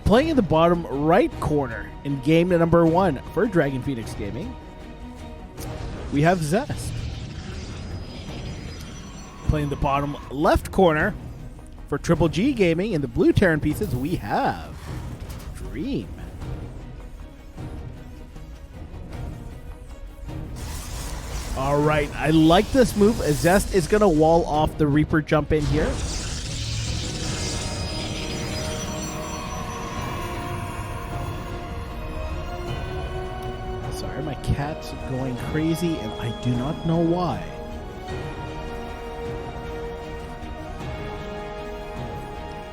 Playing in the bottom right corner in game number 1 for Dragon Phoenix Gaming, we have Zest. Playing the bottom left corner for Triple G Gaming in the blue Terran pieces, we have Dream. All right, I like this move. Zest is going to wall off the Reaper jump in here. Sorry, my cat's going crazy, and I do not know why.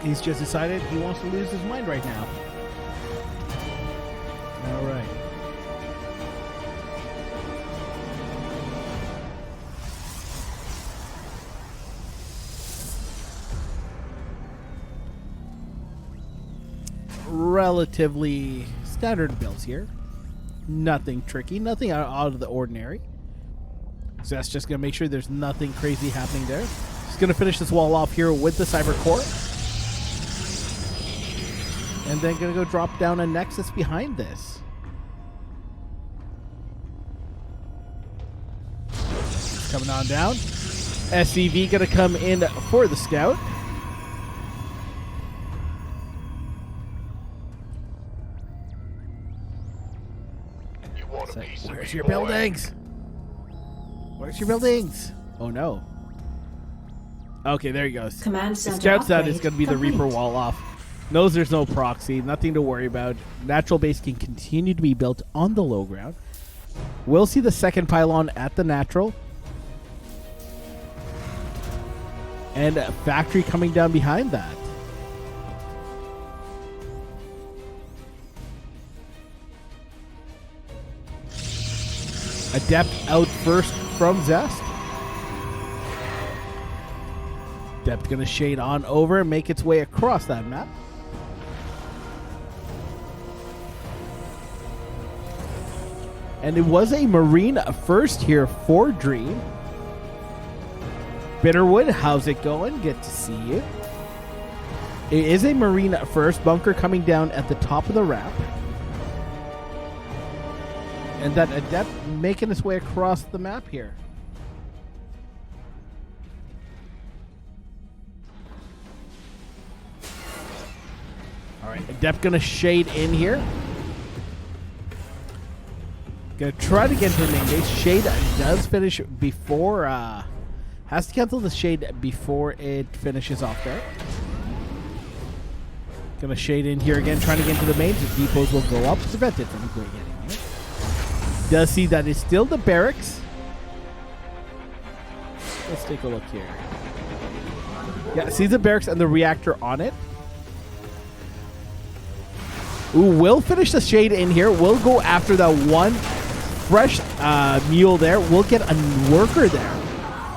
He's just decided he wants to lose his mind right now. All right. Relatively standard builds here. Nothing tricky, nothing out of the ordinary. Zest just going to make sure there's nothing crazy happening there. He's going to finish this wall off here with the Cyber Core. And then going to go drop down a Nexus behind this. Coming on down. SCV going to come in for the Scout. Where's your buildings? Where's your buildings? Oh no. Okay, there he goes. Command center Scouts that is upgrade going to be the complete. Reaper wall off. Knows there's no proxy, nothing to worry about. Natural base can continue to be built on the low ground. We'll see the second pylon at the natural. And a factory coming down behind that. Adept out first from Zest. Adept going to shade on over and make its way across that map. And it was a Marine first here for Dream. Bitterwood, how's it going? Good to see you. It is a Marine first. Bunker coming down at the top of the ramp. And that Adept making its way across the map here. Alright, Adept gonna shade in here. Gonna try to get into the main base. Shade does finish before, has to cancel the shade before it finishes off there. Gonna shade in here again, trying to get into the main. The depots will go up, prevent it from getting in. Does see that it's still the barracks. Let's take a look here. Yeah, sees the barracks and the reactor on it. Ooh, we'll finish the shade in here. We'll go after that one fresh mule there. We'll get a worker there.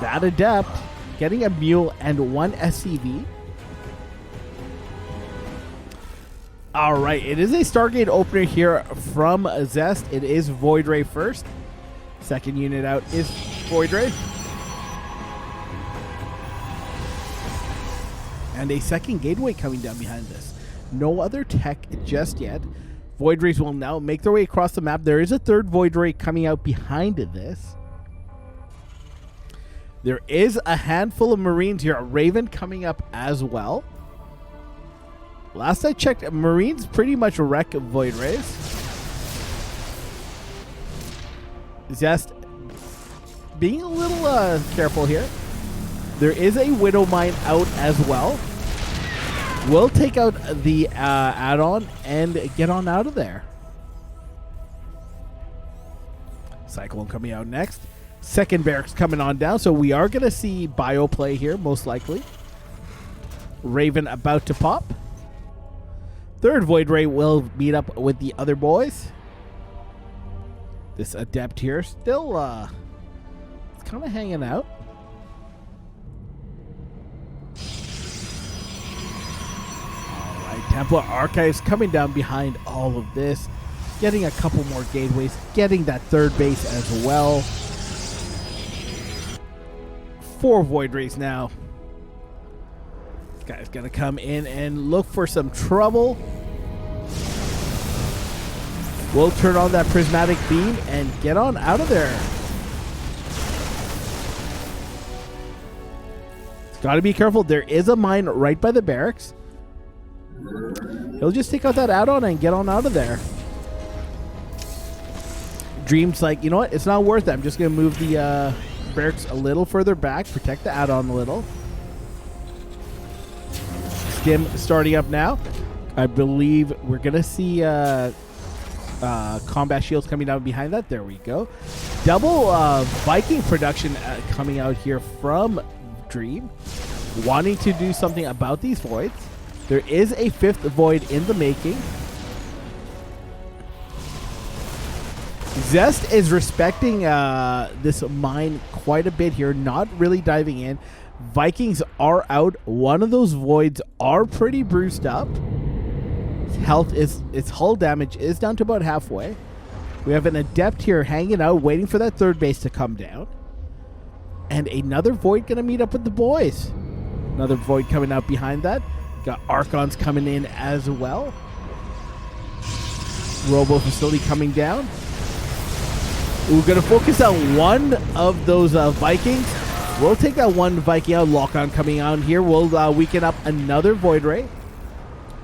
That Adept getting a mule and one SCV. All right, it is a Stargate opener here from Zest. It is Void Ray first. Second unit out is Void Ray. And a second gateway coming down behind this. No other tech just yet. Void Rays will now make their way across the map. There is a third Void Ray coming out behind this. There is a handful of Marines here. A Raven coming up as well. Last I checked, Marines pretty much wreck Void Rays. Zest being a little careful here. There is a Widow Mine out as well. We'll take out the add-on and get on out of there. Cyclone coming out next. Second barracks coming on down, so we are going to see bio play here, most likely. Raven about to pop. Third Void Ray will meet up with the other boys. This Adept here still it's kind of hanging out. Alright, Templar Archives coming down behind all of this. Getting a couple more gateways. Getting that third base as well. 4 Void Rays now. This guy's going to come in and look for some trouble. We'll turn on that prismatic beam and get on out of there. Got to be careful. There is a mine right by the barracks. He'll just take out that add-on and get on out of there. Dream's like, you know what? It's not worth it. I'm just going to move the barracks a little further back. Protect the add-on a little. Stim starting up now. I believe we're going to see combat shields coming out behind that. There we go. Double Viking production coming out here from Dream, wanting to do something about these voids. There is a 5th void in the making. Zest is respecting this mine quite a bit here, not really diving in. Vikings are out. One of those voids are pretty bruised up. Its hull damage is down to about halfway. We have an adept here hanging out, waiting for that 3rd base to come down. And another void gonna meet up with the boys. Another void coming out behind that. Got Archons coming in as well. Robo facility coming down. We're gonna focus on one of those Vikings. We'll take that one Viking out. Lock-on coming out here. We'll weaken up another Void Ray.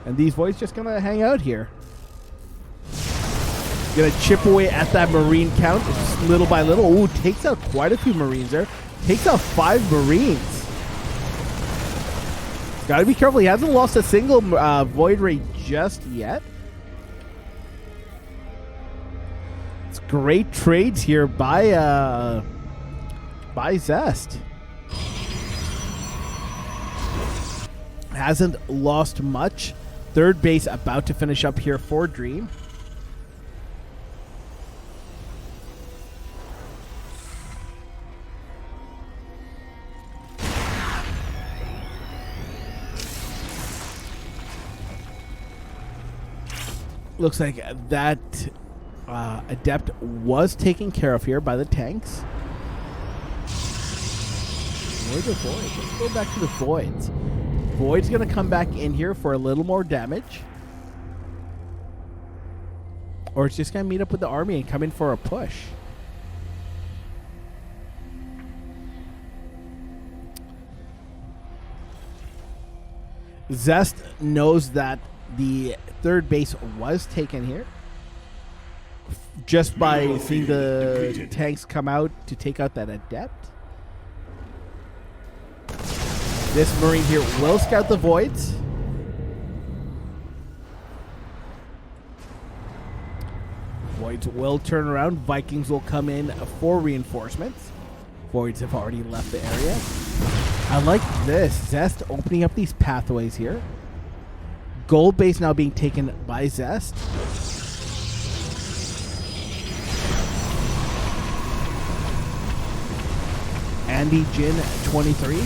And these voids just gonna hang out here. Gonna chip away at that Marine count just little by little. Ooh, takes out quite a few Marines there. Takes out 5 Marines. Gotta be careful. He hasn't lost a single Void Ray just yet. It's great trades here by Zest. Hasn't lost much. 3rd base about to finish up here for Dream. Looks like that adept was taken care of here by the tanks. Where are the voids? Let's go back to the voids. Void's going to come back in here for a little more damage. Or it's just going to meet up with the army and come in for a push. Zest knows that the 3rd base was taken here just by seeing the tanks come out to take out that adept. This Marine here will scout the voids. Voids will turn around. Vikings will come in for reinforcements. Voids have already left the area. I like this. Zest opening up these pathways here. Gold base now being taken by Zest. Andy Jin 23.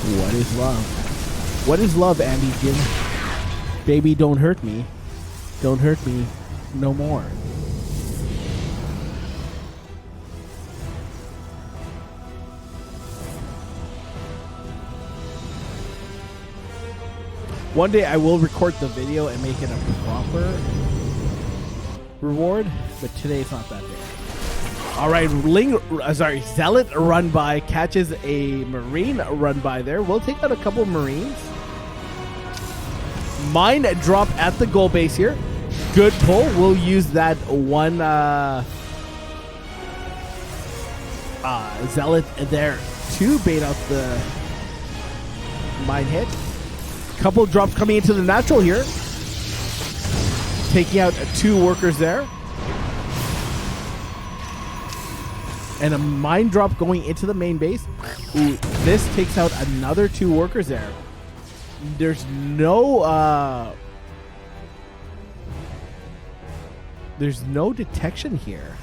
What is love? What is love, Andy Jin? Baby, don't hurt me. Don't hurt me no more. One day I will record the video and make it a proper reward, but today's not that day. All right, Zealot run by, catches a Marine run by there. We'll take out a couple Marines. Mine drop at the goal base here. Good pull. We'll use that one Zealot there to bait out the mine hit. Couple drops coming into the natural here. Taking out 2 workers there. And a mine drop going into the main base. Ooh, this takes out another 2 workers there. There's no detection here.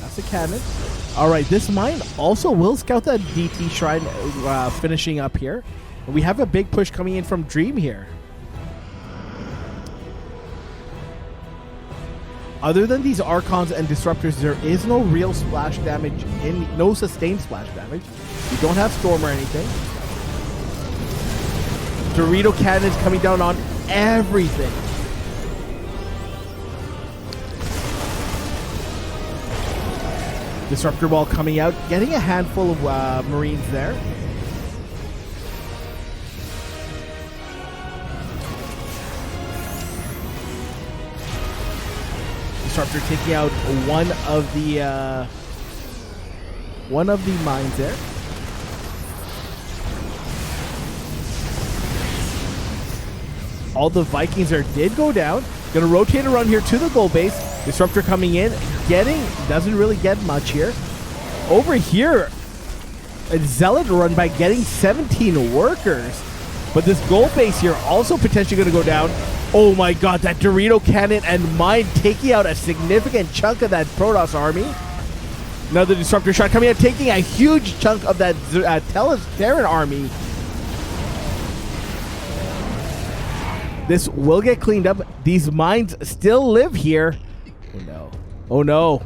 That's a cannon. All right, this mine also will scout that DT shrine finishing up here. And we have a big push coming in from Dream here. Other than these Archons and Disruptors, there is no real splash damage, no sustained splash damage. We don't have Storm or anything. Dorito cannons coming down on everything. Disruptor ball coming out, getting a handful of Marines there. Disruptor taking out one of the mines there. All the Vikings did go down. Gonna rotate around here to the gold base. Disruptor coming in, doesn't really get much here. Over here, a Zealot run by getting 17 workers. But this gold base here also potentially gonna go down. Oh my god, that Dorito cannon and mine taking out a significant chunk of that Protoss army. Another Disruptor shot coming out, taking a huge chunk of that Terran army. This will get cleaned up. These mines still live here. Oh no. Oh no.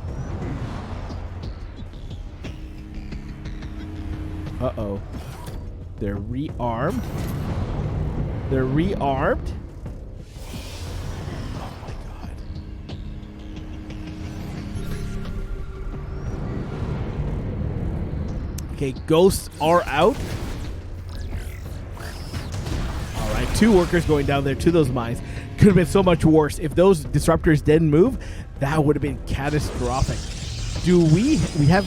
Uh-oh. They're rearmed. They're rearmed. Oh my god. Okay, ghosts are out. Alright, 2 workers going down there to those mines. Could have been so much worse. If those disruptors didn't move, that would have been catastrophic. Do we have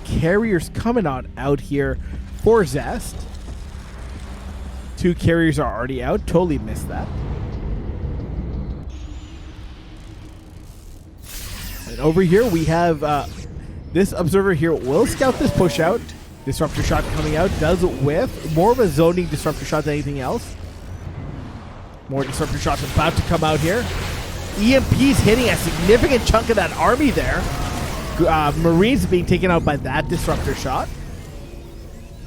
carriers coming on out here for Zest. 2 carriers are already out. Totally missed that. And over here we have this observer here will scout this push out. Disruptor shot coming out, does whiff. More of a zoning disruptor shot than anything else. More disruptor shots about to come out here. EMP's hitting a significant chunk of that army there. Marines being taken out by that disruptor shot.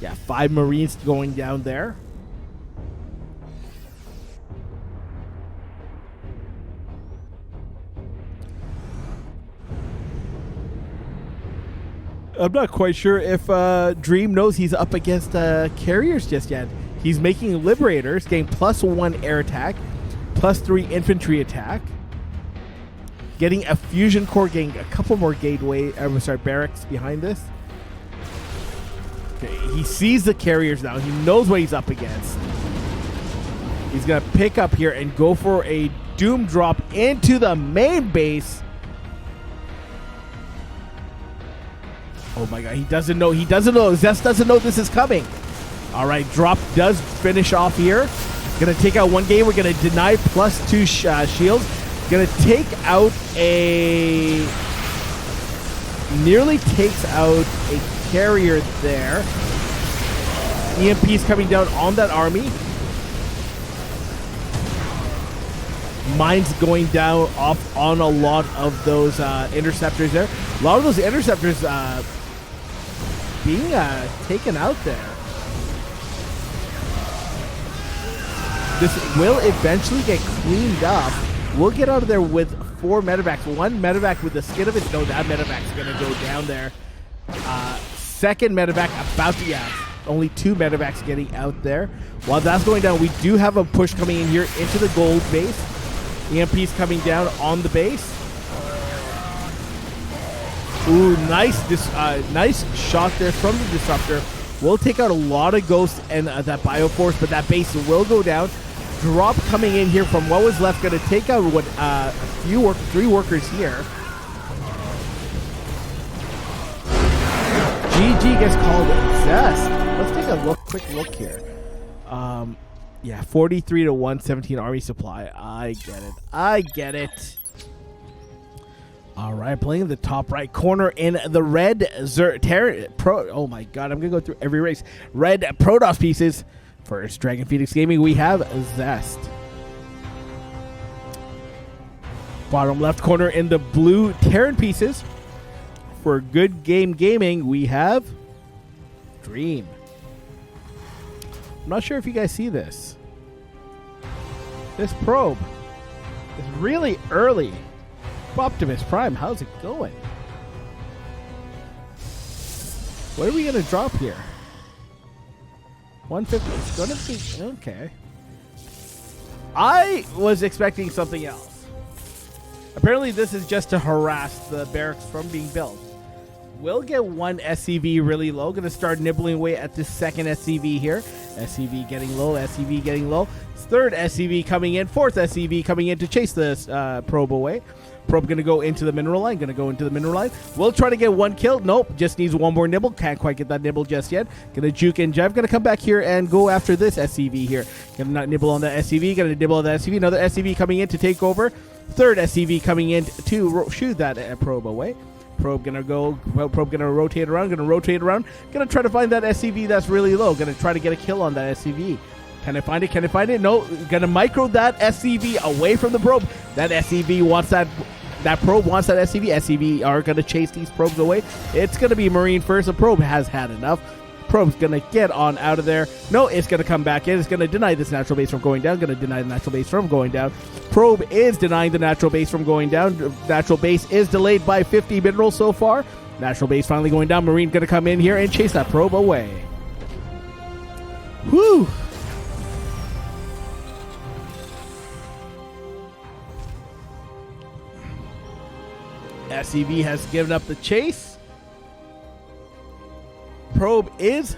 Yeah, 5 Marines going down there. I'm not quite sure if Dream knows he's up against carriers just yet. He's making Liberators, getting +1 air attack, +3 infantry attack. Getting a fusion core, getting a couple more barracks behind this. Okay, he sees the carriers now. He knows what he's up against. He's going to pick up here and go for a Doom drop into the main base. Oh my god, he doesn't know. He doesn't know. Zest doesn't know this is coming. All right, drop does finish off here. Going to take out 1 game. We're going to deny +2 shields. Going to take out a... Nearly takes out a carrier there. EMP's coming down on that army. Mines going down off on a lot of those interceptors there. A lot of those interceptors being taken out there. This will eventually get cleaned up. We'll get out of there with 4 medevacs. 1 medevac with the skin of it. No, that medevac's going to go down there. Second medevac about to, only 2 medevacs getting out there. While that's going down, we do have a push coming in here into the gold base. EMP's coming down on the base. Ooh, nice shot there from the disruptor. We'll take out a lot of ghosts and that bioforce, but that base will go down. Drop coming in here from what was left, going to take out what 3 workers here. GG gets called Zest. Let's take a quick look here. Yeah, 43 to 117 army supply. I get it. All right, playing in the top right corner in the red oh my god, I'm gonna go through every race. Red Protoss pieces. First, Dragon Phoenix Gaming, we have Zest. Bottom left corner in the blue Terran pieces. For Good Game Gaming, we have Dream. I'm not sure if you guys see this. This probe is really early. Optimus Prime, how's it going? What are we going to drop here? 150. It's going to be... Okay. I was expecting something else. Apparently this is just to harass the barracks from being built. We'll get one SCV really low. Going to start nibbling away at this second SCV here. SCV getting low, SCV getting low. Third SCV coming in, fourth SCV coming in to chase this probe away. Probe going to go into the mineral line, We'll try to get one kill. Nope, just needs one more nibble. Can't quite get that nibble just yet. Going to juke and jive. Going to come back here and go after this SCV here. Going to not nibble on that SCV. Going to nibble on that SCV. Another SCV coming in to take over. Third SCV coming in to shoot that probe away. Probe gonna rotate around, gonna try to find that SCV that's really low, gonna try to get a kill on that SCV. Can I find it? No, gonna micro that SCV away from the probe. That SCV wants that probe wants that SCV. SCV are gonna chase these probes away. It's gonna be Marine first. The probe has had enough. Probe's gonna get on out of there. No, it's gonna come back in. It's gonna deny this natural base from going down. Probe is denying the natural base from going down. Natural base is delayed by 50 minerals so far. Natural base finally going down. Marine gonna come in here and chase that probe away. Whew. SCV has given up the chase. Probe is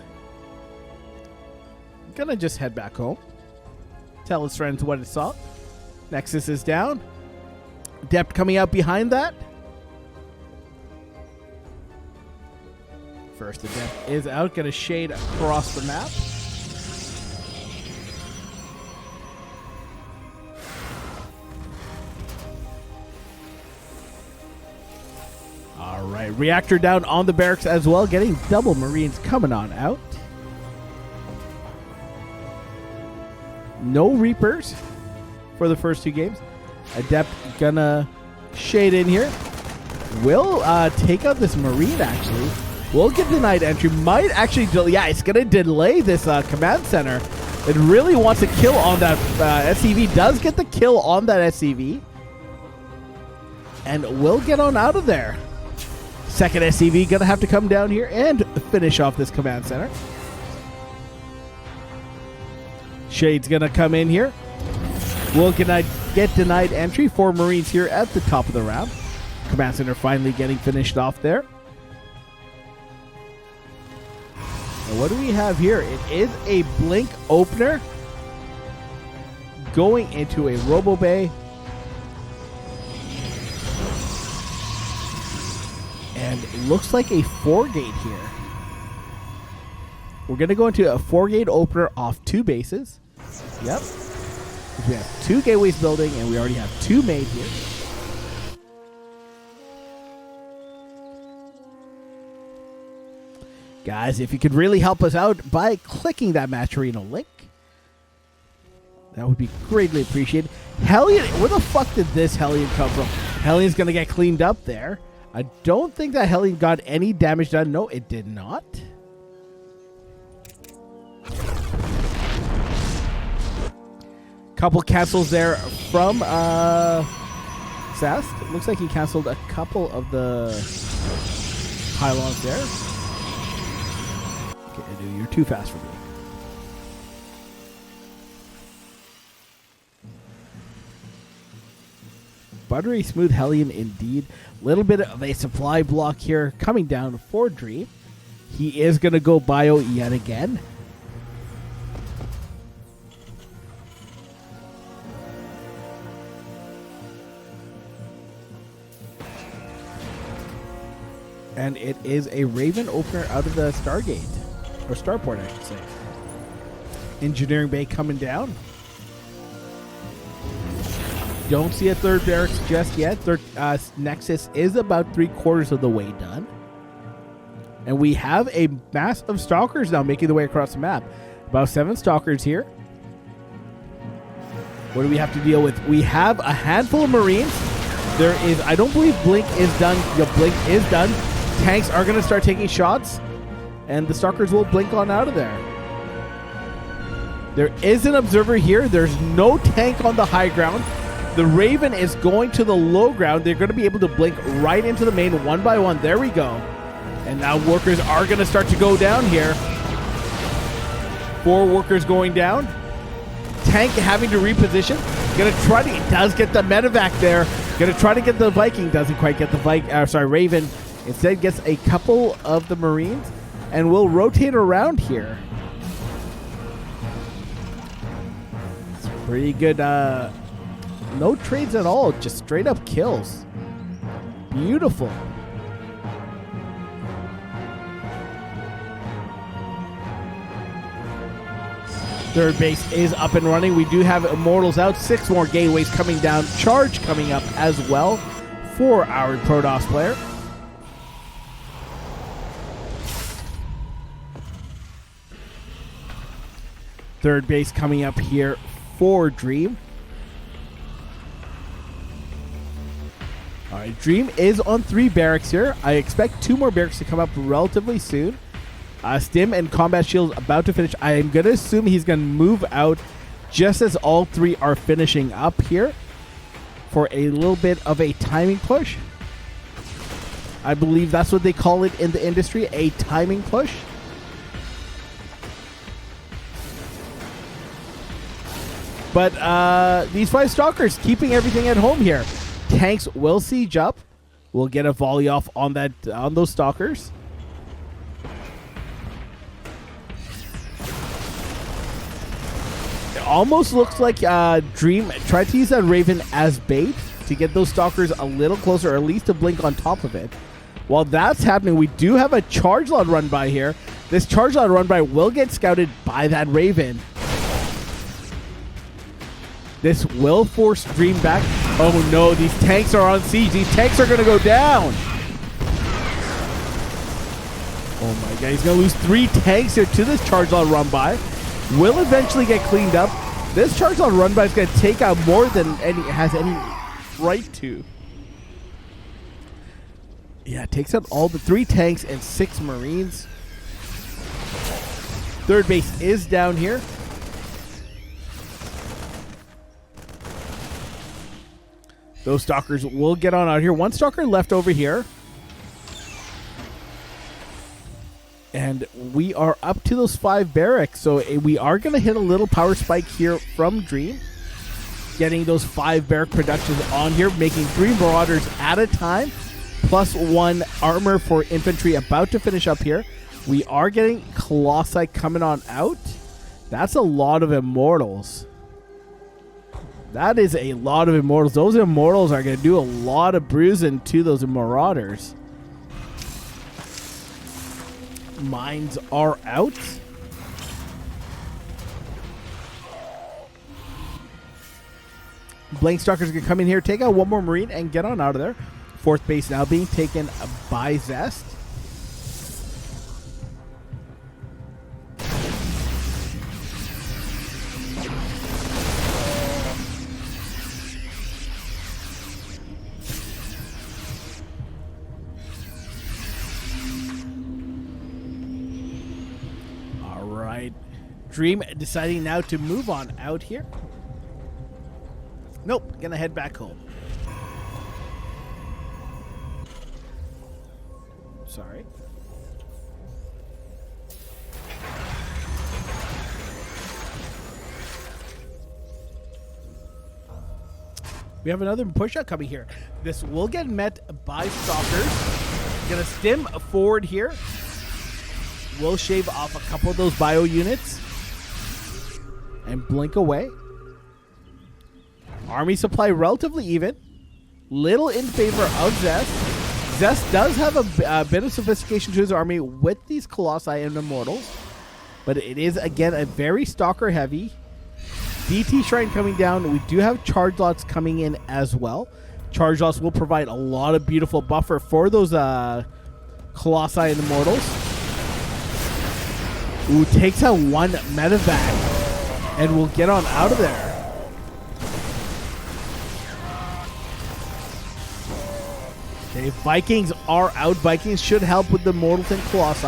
gonna just head back home. Tell his friends what it saw. Nexus is down. Depth coming out behind that. First Adept is out. Gonna shade across the map. All right, reactor down on the barracks as well, getting double Marines coming on out. No Reapers for the first two games. Adept gonna shade in here. Will take out this Marine actually. Will get denied entry. Might actually, it's gonna delay this command center. It really wants to kill on that SCV. Does get the kill on that SCV. And will get on out of there. Second SCV gonna have to come down here and finish off this command center. Shade's gonna come in here. Will get denied entry. 4 Marines here at the top of the round. Command center finally getting finished off there. And what do we have here? It is a blink opener going into a Robo Bay. And looks like a 4-gate here. We're going to go into a 4-gate opener off 2 bases. Yep. We have 2 gateways building, and we already have 2 made here. Guys, if you could really help us out by clicking that Match Arena link, that would be greatly appreciated. Hellion, where the fuck did this Hellion come from? Hellion's going to get cleaned up there. I don't think that Hellion got any damage done. No, it did not. Couple cancels there from Zest. It looks like he canceled a couple of the pylons there. Okay, dude, you're too fast for me. Buttery smooth Hellion indeed. Little bit of a supply block here coming down for Dream. He is going to go bio yet again. And it is a Raven opener out of the Stargate. Or Starport, I should say. Engineering Bay coming down. Don't see a third barracks just yet. Nexus is about 3/4 of the way done. And we have a mass of Stalkers now making their way across the map. About 7 Stalkers here. What do we have to deal with? We have a handful of Marines. There is, I don't believe Blink is done. The Blink is done. Tanks are going to start taking shots. And the Stalkers will blink on out of there. There is an observer here. There's no tank on the high ground. The Raven is going to the low ground. They're going to be able to blink right into the main one by one. There we go. And now workers are going to start to go down here. 4 workers going down. Tank having to reposition. Going to try to, it does get the medevac there. Gonna try to get the Viking. Doesn't quite get the Raven. Instead gets a couple of the Marines. And we'll rotate around here. It's pretty good. No trades at all. Just straight up kills. Beautiful. Third base is up and running. We do have Immortals out. 6 more gateways coming down. Charge coming up as well for our Protoss player. Third base coming up here for Dream. All right, Dream is on 3 barracks here. I expect 2 more barracks to come up relatively soon. Stim and Combat Shield about to finish. I am going to assume he's going to move out just as all 3 are finishing up here for a little bit of a timing push. I believe that's what they call it in the industry, a timing push. But these 5 Stalkers keeping everything at home here. Tanks will siege up. We'll get a volley off on those Stalkers. It almost looks like Dream tried to use that Raven as bait to get those Stalkers a little closer, or at least to blink on top of it. While that's happening, we do have a charge lot run by here. This charge lot run by will get scouted by that Raven. This will force Dream back. Oh no, these tanks are on siege. These tanks are going to go down. Oh my god, he's going to lose 3 tanks here to this charge lot run by. Will eventually get cleaned up. This charge lot run by is going to take out more than has any right to. Yeah, it takes out all the 3 tanks and 6 Marines. Third base is down here. Those Stalkers will get on out here. 1 Stalker left over here. And we are up to those 5 barracks. So we are going to hit a little power spike here from Dream. Getting those 5 barrack productions on here. Making 3 Marauders at a time. Plus 1 armor for infantry about to finish up here. We are getting Colossi coming on out. That's a lot of Immortals. That is a lot of Immortals. Those Immortals are going to do a lot of bruising to those Marauders. Mines are out. Blank Stalkers are going to come in here, take out 1 more Marine, and get on out of there. 4th base now being taken by Zest. Dream deciding now to move on out here. Nope, gonna head back home. Sorry. We have another push-out coming here. This will get met by Stalkers. Gonna stim forward here. We'll shave off a couple of those bio units. And blink away. Army supply relatively even. Little in favor of Zest. Zest does have a bit of sophistication to his army with these Colossi and Immortals. But it is, again, a very Stalker heavy. DT Shrine coming down. We do have charge lots coming in as well. Charge lots will provide a lot of beautiful buffer for those Colossi and Immortals. Ooh, takes out 1 medevac. And we'll get on out of there. Okay, Vikings are out. Vikings should help with the Mortals and Colossi.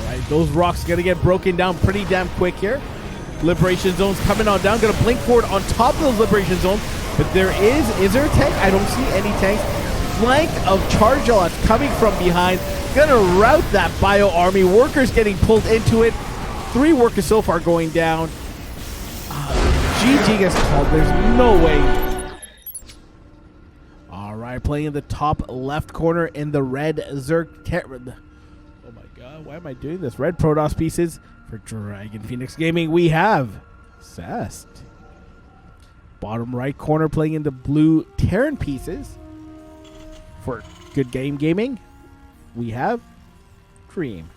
Alright, those rocks are going to get broken down pretty damn quick here. Liberation zones coming on down. Going to blink forward on top of those liberation zones. But is there a tank? I don't see any tanks. Flank of charge lots coming from behind. Gonna rout that bio army. Workers getting pulled into it. 3 workers so far going down. GG gets called. There's no way. All right, playing in the top left corner in the red Zerg. Oh my god, why am I doing this? Red Protoss pieces for Dragon Phoenix Gaming. We have Zest. Bottom right corner playing in the blue Terran pieces for Good Game Gaming. We have Dream.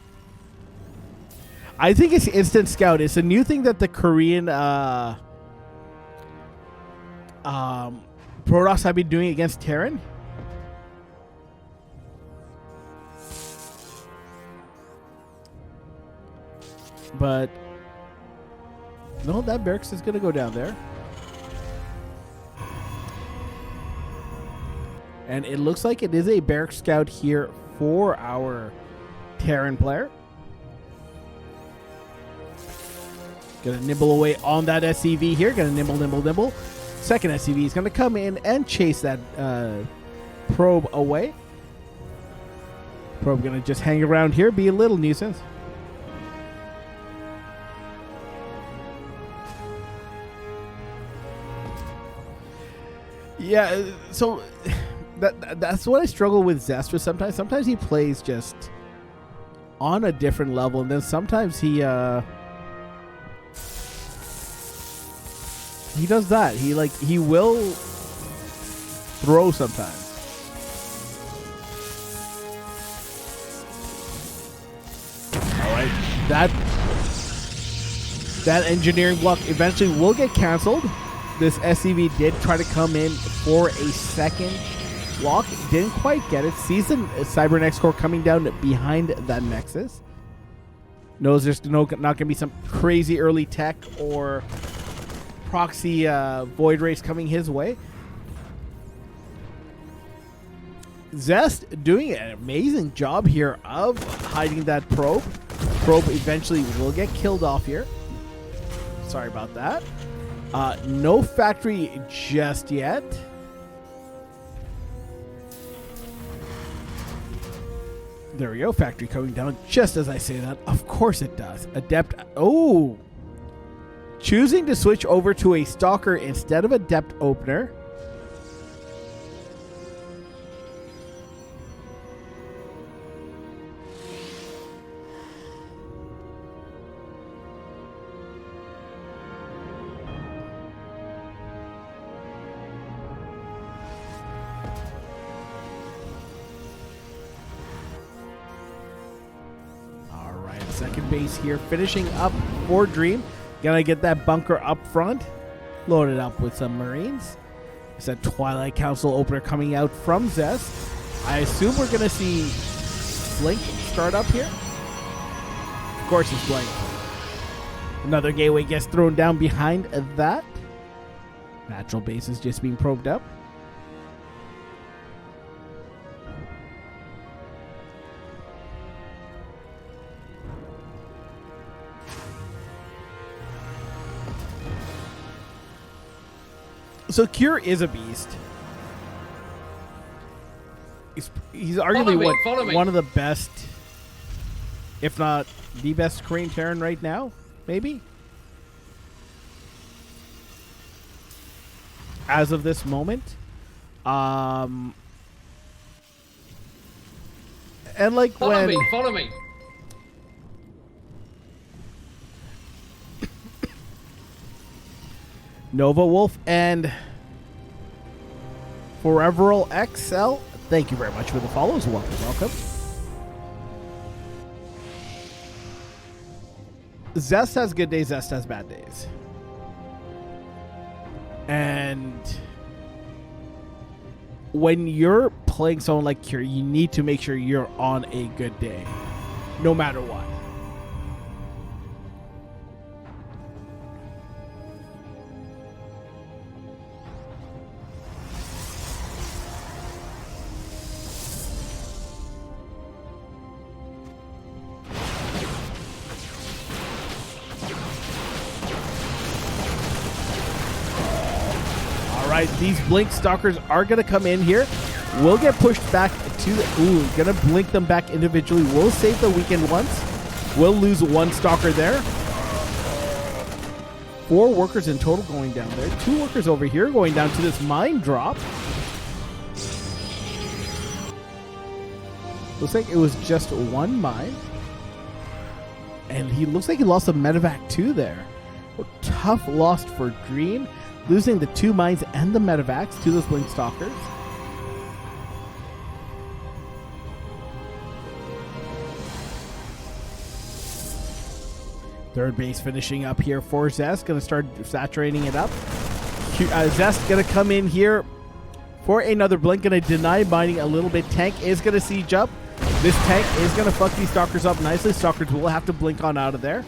I think it's Instant Scout. It's a new thing that the Korean Protoss have been doing against Terran. But no, that barracks is going to go down there. And it looks like it is a barrack scout here for our Terran player. Gonna nibble away on that SCV here. Gonna nibble. Second SCV is gonna come in and chase that probe away. Probe gonna just hang around here, be a little nuisance. Yeah, so that's what I struggle with Zest with sometimes. Sometimes he plays just on a different level, and then sometimes he does that. He will throw sometimes. All right, that engineering block eventually will get canceled. This SCV did try to come in for a second block. Didn't quite get it. Sees the Cybernex core coming down behind that Nexus. Knows there's not going to be some crazy early tech or proxy void race coming his way. Zest doing an amazing job here of hiding that probe. Probe eventually will get killed off here. Sorry about that. No factory just yet. There we go. Factory coming down just as I say that. Of course it does. Adept. Oh. Choosing to switch over to a Stalker instead of Adept Opener. Second base here, finishing up for Dream. Gonna get that bunker up front, loaded up with some Marines. It's a Twilight Council opener coming out from Zest. I assume we're gonna see Blink start up here. Of course it's Blink. Another gateway gets thrown down behind that. Natural base is just being probed up. So Cure is a beast. He's arguably one of the best, if not the best Korean Terran right now, maybe. As of this moment. And like Follow me. Nova Wolf and Foreverall XL, thank you very much for the follows. Welcome. Zest has good days, Zest has bad days. And when you're playing someone like Cure, you need to make sure you're on a good day, no matter what. These Blink Stalkers are going to come in here. We'll get pushed back to the... Ooh, going to blink them back individually. We'll save the weekend once. We'll lose one Stalker there. 4 workers in total going down there. 2 workers over here going down to this mine drop. Looks like it was just 1 mine. And he looks like he lost a medevac too there. A tough loss for Dream, losing the 2 mines and the medevacs to those Blink Stalkers. Third base finishing up here for Zest. Going to start saturating it up. Zest going to come in here for another Blink. Going to deny mining a little bit. Tank is going to siege up. This tank is going to fuck these Stalkers up nicely. Stalkers will have to blink on out of there.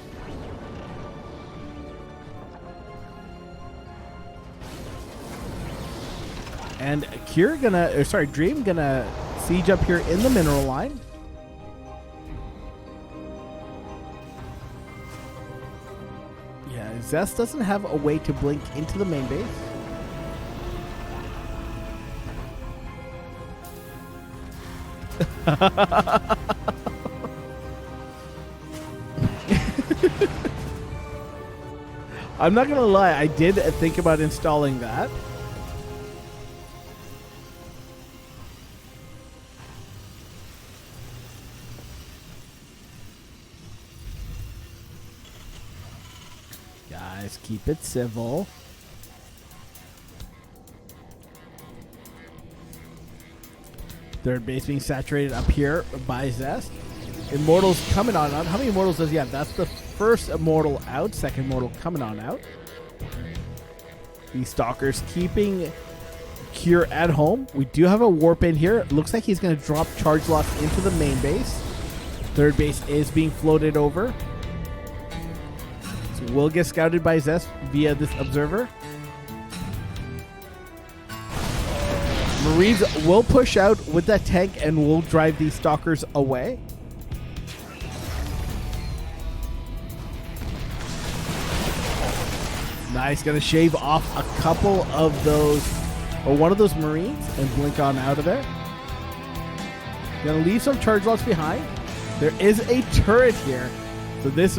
And Dream gonna siege up here in the mineral line. Yeah, Zest doesn't have a way to blink into the main base. I'm not gonna lie, I did think about installing that. Guys, keep it civil. Third base being saturated up here by Zest. Immortals coming on out. How many Immortals does he have? That's the first Immortal out. Second Immortal coming on out. These Stalkers keeping Cure at home. We do have a warp in here. It looks like he's going to drop Charge Loss into the main base. Third base is being floated over. So will get scouted by Zest via this observer. Marines will push out with that tank and will drive these Stalkers away. Nice, gonna shave off a couple of those, or one of those Marines, and blink on out of there. Gonna leave some charge loss behind. There is a turret here, so this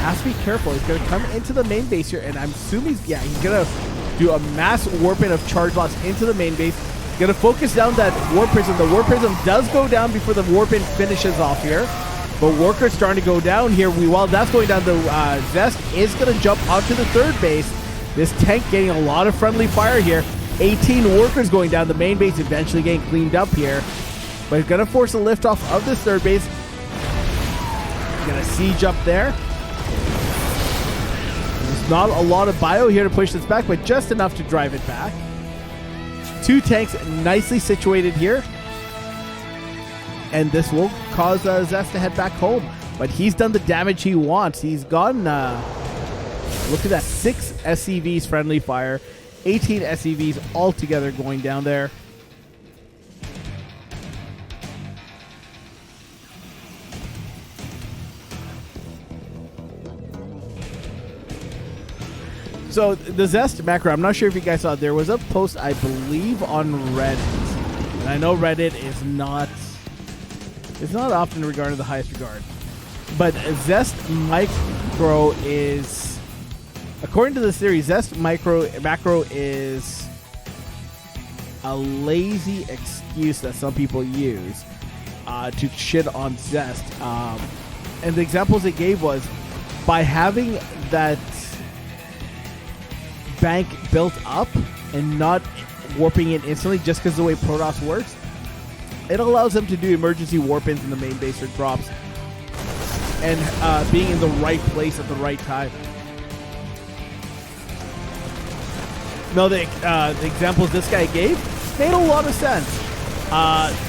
has to be careful. He's gonna come into the main base here, and I'm assuming he's gonna do a mass warp in of charge loss into the main base. Gonna focus down that warp prism. The warp prism does go down before the warp in finishes off here. But Worker's starting to go down here. While that's going down, the Zest is going to jump onto the third base. This tank getting a lot of friendly fire here. 18 Workers going down the main base, eventually getting cleaned up here. But he's going to force a lift off of this third base. Going to siege up there. There's not a lot of bio here to push this back, but just enough to drive it back. 2 tanks nicely situated here. And this will cause Zest to head back home. But he's done the damage he wants. He's gone, look at that, 6 SCVs friendly fire, 18 SCVs altogether going down there. So the Zest macro, I'm not sure if you guys saw, there was a post, I believe, on Reddit. And I know Reddit is not... It's not often regarded the highest regard. But Zest Micro is, according to the theory, Zest macro is a lazy excuse that some people use to shit on Zest. And the examples it gave was by having that bank built up and not warping it instantly just because of the way Protoss works. It allows them to do emergency warp-ins in the main base or drops and being in the right place at the right time. No, the examples this guy gave made a lot of sense.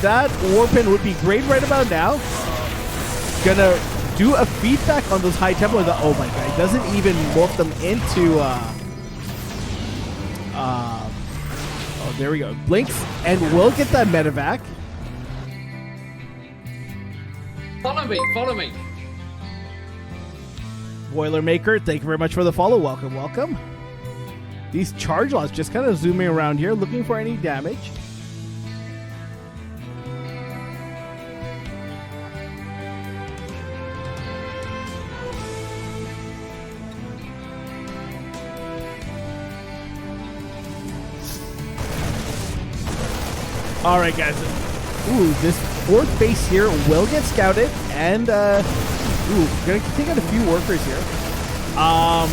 That warp-in would be great right about now. Gonna do a feedback on those high tempo. Oh my god, it doesn't even morph them into... oh, there we go. Blinks, and we'll get that medevac. Follow me. Boilermaker, thank you very much for the follow. Welcome, welcome. These charge loss just kind of zooming around here, looking for any damage. All right, guys. Ooh, this fourth base here will get scouted, and gonna take out a few workers here. All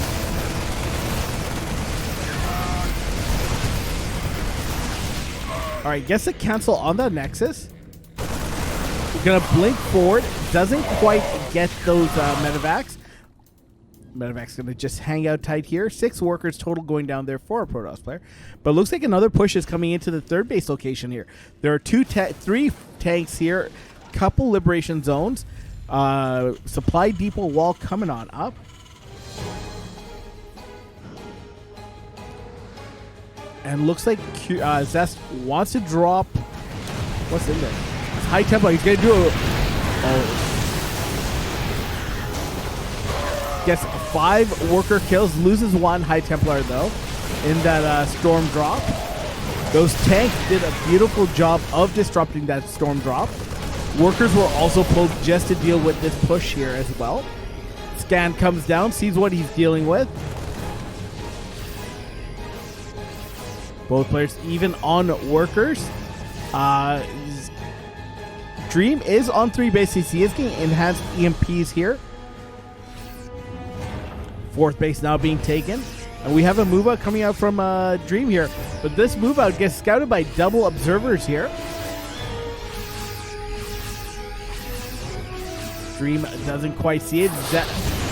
right, gets a cancel on the Nexus. We're gonna blink forward. Doesn't quite get those medevacs. Medevac's going to just hang out tight here. 6 workers total going down there for a Protoss player. But it looks like another push is coming into the third base location here. There are 3 tanks here. Couple liberation zones. Supply depot wall coming on up. And looks like Zest wants to drop... What's in there? It's high tempo. He's going to do a... Oh. Gets 5 worker kills, loses 1 High Templar though in that storm drop. Those tanks did a beautiful job of disrupting that storm drop. Workers were also pulled just to deal with this push here as well. Scan comes down, sees what he's dealing with. Both players even on workers. Dream is on 3 bases. He is getting enhanced EMPs here. 4th base now being taken. And we have a move out coming out from Dream here. But this move out gets scouted by double observers here. Dream doesn't quite see it.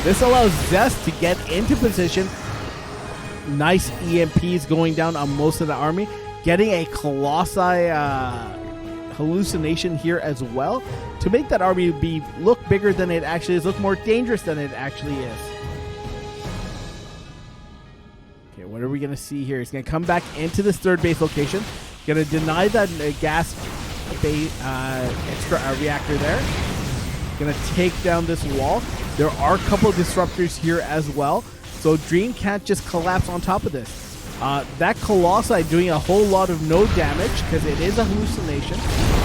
This allows Zest to get into position. Nice EMPs going down on most of the army. Getting a Colossi hallucination here as well. To make that army look bigger than it actually is. Look more dangerous than it actually is. What are we going to see here? He's going to come back into this third base location. Going to deny that gas extra reactor there. Going to take down this wall. There are a couple of disruptors here as well. So Dream can't just collapse on top of this. That Colossi doing a whole lot of no damage because it is a hallucination.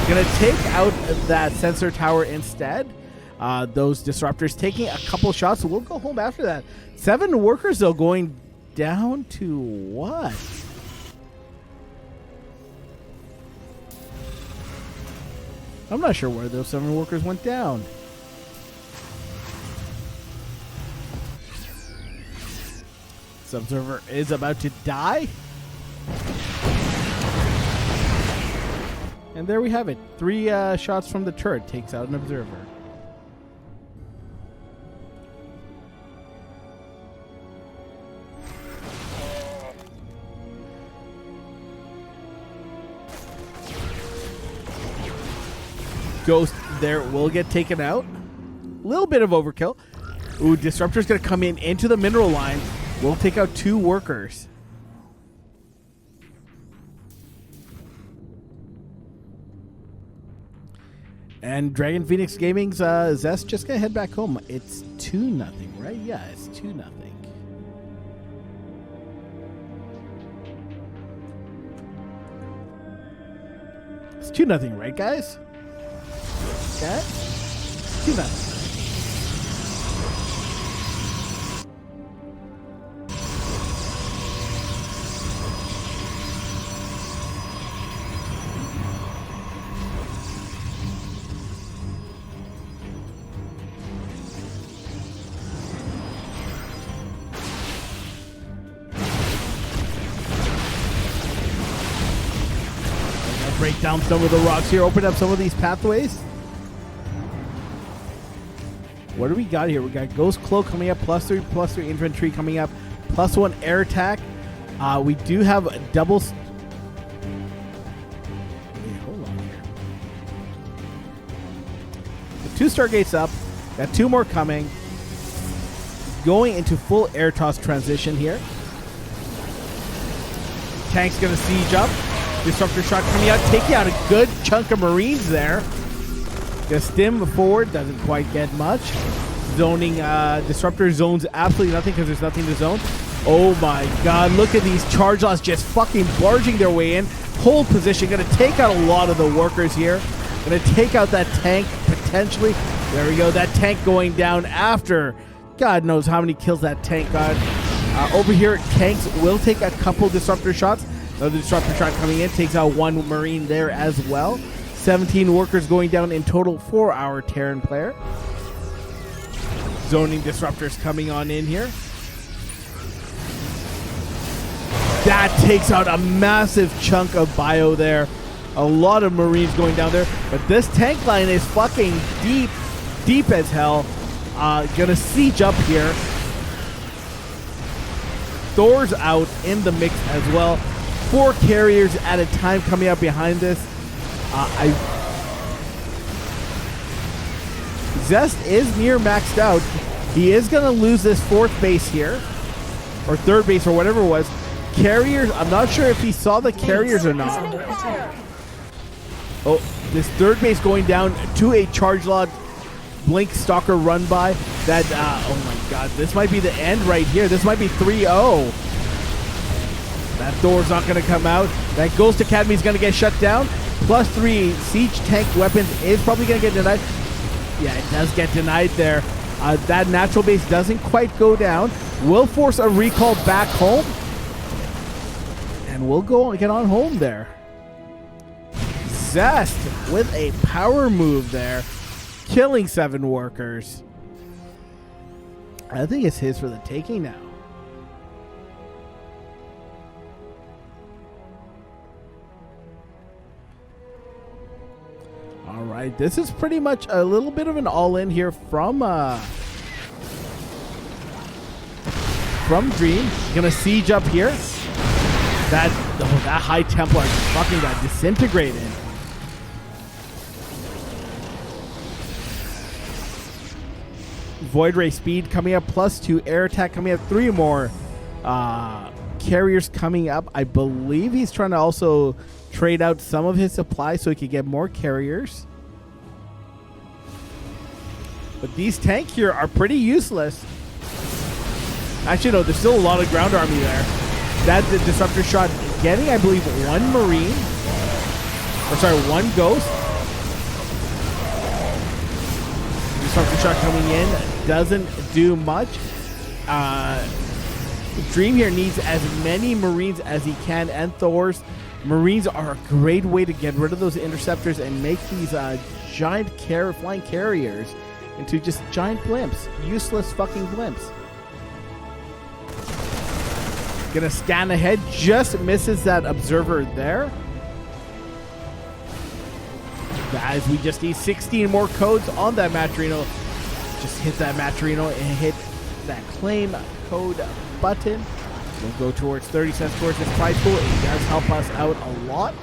Going to take out that sensor tower instead. Those disruptors taking a couple shots. So we'll go home after that. 7 workers though going down to what? I'm not sure where those 7 workers went down. This observer is about to die. And there we have it. 3 shots from the turret takes out an observer. Ghost there will get taken out. A little bit of overkill. Ooh, Disruptor's going to come in into the mineral line. We'll take out 2 workers. And Dragon Phoenix Gaming's Zest just going to head back home. It's 2-0, right? Yeah, it's 2-0. It's 2-0, right, guys? Okay. 2-0. Break down some of the rocks here, open up some of these pathways. What do we got here? We got Ghost Cloak coming up, +3 infantry coming up, +1 air attack. We do have double. Wait, hold on here. The 2 Stargates up, got 2 more coming. Going into full air toss transition here. Tank's gonna siege up. Disruptor shot coming out, taking out a good chunk of Marines there. Gonna stim forward, doesn't quite get much. Zoning, Disruptor zones absolutely nothing because there's nothing to zone. Oh my god, look at these charge lots just fucking barging their way in. Hold position, gonna take out a lot of the workers here. Gonna take out that tank, potentially. There we go, that tank going down after. God knows how many kills that tank got. Over here, tanks will take a couple Disruptor shots. Another disruptor shot coming in, takes out one Marine there as well. 17 workers going down in total for our Terran player. Zoning disruptors coming on in here. That takes out a massive chunk of bio there. A lot of Marines going down there. But this tank line is fucking deep as hell. Gonna siege up here. Thor's out in the mix as well. 4 carriers at a time coming up behind this. Zest is near maxed out. He is going to lose this 4th base here. Or 3rd base or whatever it was. Carriers, I'm not sure if he saw the carriers or not. Oh, this 3rd base going down to a charge log. Blink Stalker run by. That, oh my god, this might be the end right here. This might be 3-0. That Thor's not going to come out. That Ghost Academy is going to get shut down. +3 siege tank weapons is probably going to get denied. Yeah, it does get denied there. That natural base doesn't quite go down. We'll force a recall back home. And we'll go get on home there. Zest with a power move there. Killing 7 workers. I think it's his for the taking now. All right, this is pretty much a little bit of an all-in here from Dream. Gonna siege up here. That High Templar fucking got disintegrated. Void Ray speed coming up, +2 air attack coming up, 3 more carriers coming up. I believe he's trying to also trade out some of his supplies so he could get more carriers. But these tanks here are pretty useless. Actually, no, there's still a lot of ground army there. That the disruptor shot getting, I believe, 1 Marine. Or sorry, 1 Ghost. Disruptor shot coming in doesn't do much. Dream here needs as many Marines as he can, and Thors. Marines are a great way to get rid of those interceptors and make these giant flying carriers into just giant blimps. Useless fucking blimps. Gonna scan ahead, just misses that observer there. Guys, we just need 16 more codes on that Matrino. Just hit that Matrino and hit that claim code button. We'll go towards 30 cents towards this prize pool. It does help us out a lot.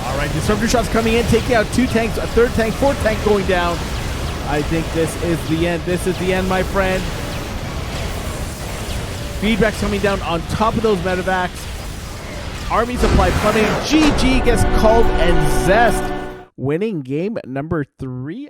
All right, disruptor shots coming in, taking out 2 tanks, a 3rd tank, 4th tank going down. I think this is the end. This is the end, my friend. Feedback's coming down on top of those medevacs. Army supply plummeting. GG gets called, and Zest winning game number 3.